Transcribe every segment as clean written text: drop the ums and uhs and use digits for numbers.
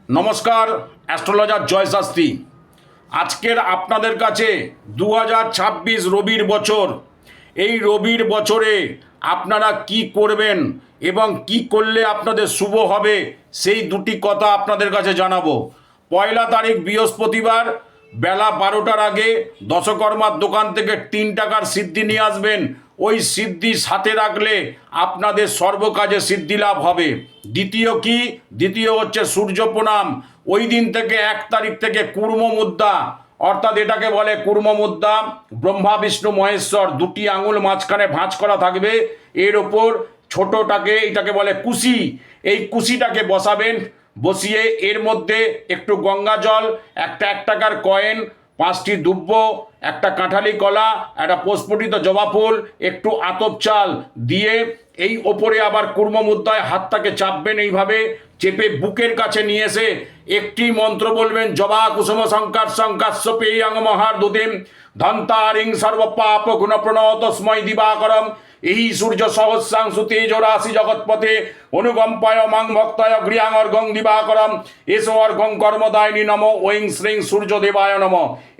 নমস্কার, অ্যাস্ট্রোলজার জয় শাস্ত্রী। আজকের আপনাদের কাছে 2026 রবির বছর, এই রবির বছরে আপনারা কি করবেন এবং কি করলে আপনাদের শুভ হবে সেই দুটি কথা আপনাদের কাছে জানাবো। পয়লা তারিখ বৃহস্পতিবার বেলা 12টার আগে দশকর্মার দোকান থেকে 3 টাকার সিদ্ধি নিয়ে আসবেন। ওই সিদ্ধি সাথে রাখলে আপনাদের সর্বকাজে সিদ্ধি লাভ হবে। দ্বিতীয় হচ্ছে সূর্য প্রণাম। ওই দিন থেকে 1 তারিখ থেকে কুর্ম মুদ্রা, অর্থাৎ এটাকে বলে কুর্ম মুদ্রা। ব্রহ্মা বিষ্ণু মহেশ্বর দুটি আঙুল মাঝখানে ভাঁজ করা থাকবে, এর ওপর এটাকে বলে কুশি। এই কুশিটাকে বসাবেন, বসিয়ে এর মধ্যে একটু গঙ্গা জল, একটা 1 টাকার কয়েন, 5টি দুব্য, একটা কাঁঠালি কলা, একটা প্রস্ফুটিত জবা ফুল, একটু আতপ চাল দিয়ে এই ওপরে আবার কুর্ম মুদ্রায় হাতটাকে চাপবেন। এইভাবে চেপে বুকের কাছে নিয়ে এসে একটি মন্ত্র বলবেন, জবা কুসুম শঙ্কার শঙ্কাশ্য পেয়ং মহার দুদিম ধন্তারিং সর্বপাপ গুণ প্রণতস্মৈ দিবাকরম এই সূর্য সহস্রাংশু তেজ রাশি জগৎপথে অনুকম্পায় মাং ভক্তায় গৃহাং অর্ঘং দিবাকরম এসো অর্ঘং কর্মদায়িনী নম ওং শ্রীং সূর্যদেবায় নম।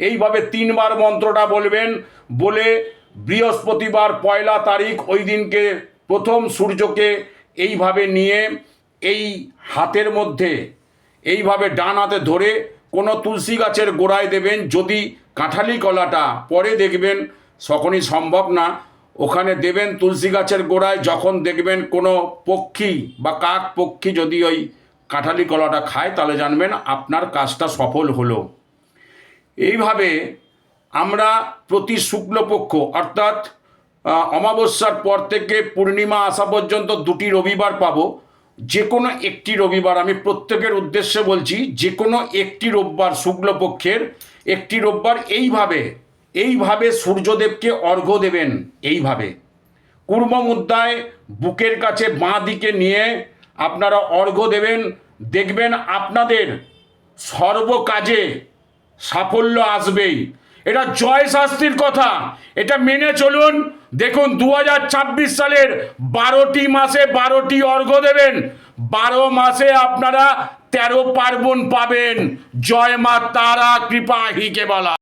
এইভাবে 3 বার মন্ত্রটা বলবেন। বলে বৃহস্পতিবার পয়লা তারিখ ওই দিনকে প্রথম সূর্যকে এইভাবে নিয়ে এই হাতের মধ্যে এইভাবে ডান হাতে ধরে কোনো তুলসী গাছের গোড়ায় দেবেন। যদি কাঁঠালি কলাটা পরে দেখবেন তখনই সম্ভব না, ওখানে দেবেন তুলসী গাছের গোড়ায়। যখন দেখবেন কোনো পক্ষী বা কাক পক্ষী যদি ওই কাঁঠালি কলাটা খায়, তাহলে জানবেন আপনার কাজটা সফল হলো। এইভাবে আমরা প্রতি শুক্লপক্ষ অর্থাৎ অমাবস্যার পর থেকে পূর্ণিমা আসা পর্যন্ত 2টি রবিবার পাবো। যে কোনো একটি রবিবার, আমি প্রত্যেকের উদ্দেশ্যে বলছি, যে কোনো একটি রোববার, শুক্লপক্ষের একটি রোববার এইভাবে সূর্যদেবকে অর্ঘ্য দেবেন। এইভাবে কুর্ম মুদ্রায় বুকের কাছে বাঁ দিকে নিয়ে আপনারা অর্ঘ্য দেবেন। দেখবেন আপনাদের সর্বকাজে সাফল্য আসবেই। এটা জয় শাস্ত্রীর কথা, এটা মেনে চলুন। দেখুন 2026 সালের 12টি মাসে 12টি অর্ঘ্য দেবেন, 12 মাসে আপনারা 13 পার্বণ পাবেন। জয় মা তারা, কৃপা হি কেবলা।